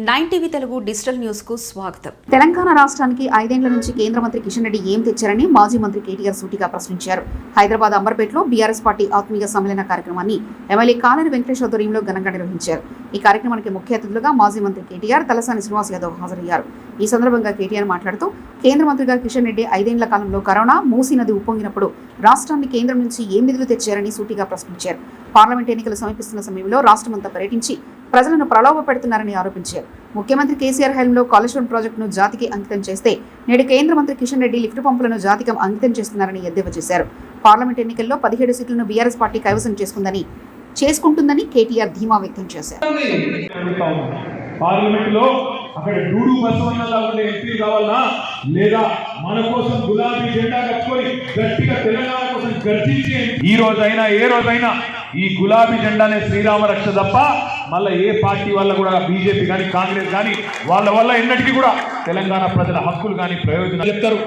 9 TV Telugu digital news కు స్వాగతం. తెలంగాణ రాష్ట్రానికి 5 ఏళ్ల నుంచి కేంద్ర మంత్రి కిషన్ రెడ్డి ఏం తెచ్చారని మాజీ మంత్రి కేటీఆర్ సూటిగా ప్రశ్నించారు. హైదరాబాద్ అంబర్పేటలో బీఆర్ఎస్ పార్టీ ఆత్మీయ సమ్మేళన కార్యక్రమాన్ని ఎమ్మెల్యే కాలేరు వెంకటేష్ ఆధ్వర్యంలో ఘనంగా నిర్వహించారు. ఈ కార్యక్రమానికి ముఖ్య అతిథులుగా మాజీ మంత్రి కేటీఆర్, తలసాని శ్రీనివాస్ యాదవ్ హాజరయ్యారు. ఈ సందర్భంగా కేటీఆర్ మాట్లాడుతూ కేంద్ర మంత్రిగా కిషన్ రెడ్డి 5 ఏళ్ల కాలంలో కరోనా, మూసీ నది ఉప్పొంగినప్పుడు రాష్ట్రాన్ని కేంద్రం నుంచి ఏం నిధులు తెచ్చారని సూటిగా ప్రశ్నించారు. పార్లమెంట్ ఎన్నికలు సమీపిస్తున్న సమయంలో రాష్ట్రమంతా పర్యటించి ప్రజలను ప్రలోభ పెడుతున్నారని ఆరోపించారు. ముఖ్యమంత్రి కేసీఆర్ హయాంలో కాళేశ్వరం ప్రాజెక్టును జాతికి అంకితం చేస్తే నేడు కేంద్ర మంత్రి కిషన్ రెడ్డి లిఫ్ట్ పంపులను జాతికి అంకితం చేస్తున్నారని ఎద్దేవా చేశారు. పార్లమెంట్ ఎన్నికల్లో 17 సీట్లను బీఆర్ఎస్ పార్టీ కైవసం చేసుకుంటుందని కేటీఆర్ ధీమా వ్యక్తం చేశారు. పార్లమెంట్లో అక్కడ డూడు బసవన్నలా ఉండే ఎంపీ కావాలన్నా లేదా మన కోసం గులాబీ జెండా కట్టుకొని గట్టిగా తెలంగాణ కోసం గర్జించే ఈ రోజైనా ఏ రోజైనా ఈ గులాబీ జెండానే శ్రీరామ రక్ష తప్ప మళ్ళీ ఏ పార్టీ వల్ల కూడా బీజేపీ కానీ కాంగ్రెస్ కానీ వాళ్ళ వల్ల ఎన్నటికీ కూడా తెలంగాణ ప్రజల హక్కులు కానీ ప్రయోజనాలు చెప్తారు.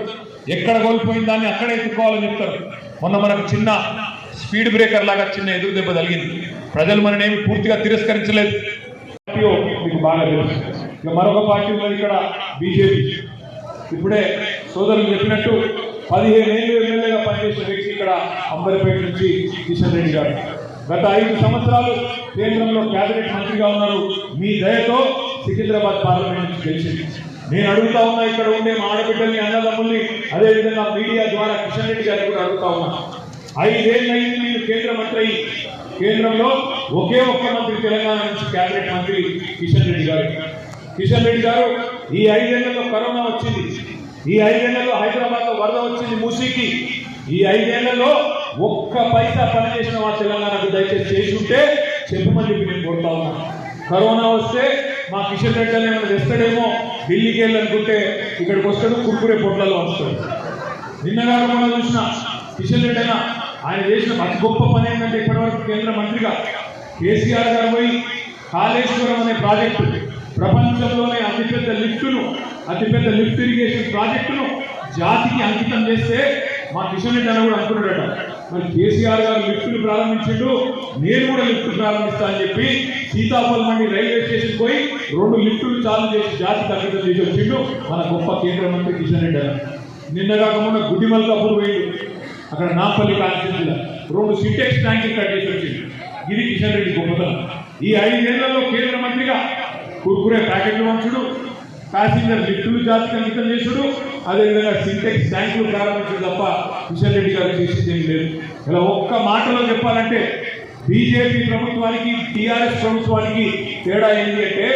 ఎక్కడ కోల్పోయిన దాన్ని అక్కడే ఎత్తుకోవాలని చెప్తారు. మొన్న మనకు చిన్న స్పీడ్ బ్రేకర్ లాగా చిన్న ఎదురు దెబ్బ తగిలింది. ప్రజలు మననేమి పూర్తిగా తిరస్కరించలేదు. మీకు బాగా తెలుసు. ఇక మరొక పార్టీ ఉన్నది ఇక్కడ బీజేపీ. ఇప్పుడే సోదరులు చెప్పినట్టు 15 ఏళ్ళు ఎమ్మెల్యేగా పనిచేసిన వ్యక్తి ఇక్కడ అంబర్పేట నుంచి కిషన్ రెడ్డి గారు. గత 5 సంవత్సరాలు కేంద్రంలో కేబినెట్ మంత్రిగా ఉన్నారు. మీ దయతో సికింద్రాబాద్ పార్లమెంట్ నుంచి గెలిచింది. నేను అడుగుతా ఉన్నా, ఇక్కడ ఉండే మా ఆడబిడ్డల్ని, అన్నదమ్ముల్ని, అదేవిధంగా మీడియా ద్వారా కిషన్ రెడ్డి గారిని కూడా అడుగుతా ఉన్నా. 5 ఏళ్ళు అయింది మీరు కేంద్ర మంత్రి అయ్యి. కేంద్రంలో ఒకే ఒక్క మంత్రి తెలంగాణ నుంచి కేబినెట్ మంత్రి కిషన్ రెడ్డి గారు. కిషన్ రెడ్డి గారు ఈ 5 ఏళ్లలో కరోనా వచ్చింది. ఈ 5 ఏళ్లలో హైదరాబాద్ లో వరద వచ్చింది మూసీకి. ఈ 5 ఏళ్లలో ఒక్క పైసా పనిచేసిన మా తెలంగాణకు దయచేసి చేసి ఉంటే చెప్పమని చెప్పి నేను కోరుతా ఉన్నా. కరోనా వస్తే మా కిషన్ రెడ్డి ఏమైనా తెస్తాడేమో, ఢిల్లీకి వెళ్ళనుకుంటే ఇక్కడికి వస్తాడు, కుర్కురే పొట్లలో వస్తాడు. నిన్నగా మనం చూసిన కిషన్ రెడ్డి అయినా ఆయన చేసిన అతి గొప్ప పని ఏంటంటే ఇప్పటివరకు కేంద్ర మంత్రిగా కేసీఆర్ గారు పోయి కాళేశ్వరం అనే ప్రాజెక్టు, ప్రపంచంలోనే అతిపెద్ద లిఫ్ట్ ఇరిగేషన్ ప్రాజెక్టును జాతికి అంకితం చేస్తే మా కిషన్ రెడ్డి అని కూడా అనుకున్నాడట. మరి కేసీఆర్ గారు లిఫ్టులు ప్రారంభించిండు, నేను కూడా లిఫ్ట్ ప్రారంభిస్తా అని చెప్పి సీతాఫల్ మండి రైల్వే స్టేషన్ పోయి 2 లిఫ్టులు చాలు చేసి జాతికి అంకితం చేసి వచ్చిండు మన గొప్ప కేంద్ర మంత్రి కిషన్ రెడ్డి అని. నిన్నగా కాకుండా గుడ్డిమల్కాపూర్ పోయిండు. అక్కడ నాంపల్లి కాన్స్టిట్యూన్సీలో 2 సింటెక్స్ ట్యాంకులు కట్టేసి వచ్చింది. ఇది కిషన్ రెడ్డి గొప్పతనం. ఈ 5 ఏళ్లలో కేంద్ర మంత్రిగా కుర్కురే ప్యాకెట్లు వంచుడు, ప్యాసింజర్ లిఫ్టులు జాతికి అంకితం చేసుడు, అదేవిధంగా సింటెక్స్ ట్యాంకులు ప్రారంభించడం తప్ప కిషన్ రెడ్డి గారు చేసింది ఏం లేదు. ఇలా ఒక్క మాటలో చెప్పాలంటే బీజేపీ ప్రభుత్వానికి టీఆర్ఎస్ ప్రభుత్వానికి తేడా ఏంటి అంటే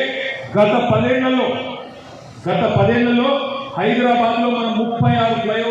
గత 10 ఏళ్లలో హైదరాబాద్ లో మనం 36 ఫ్లైఓవర్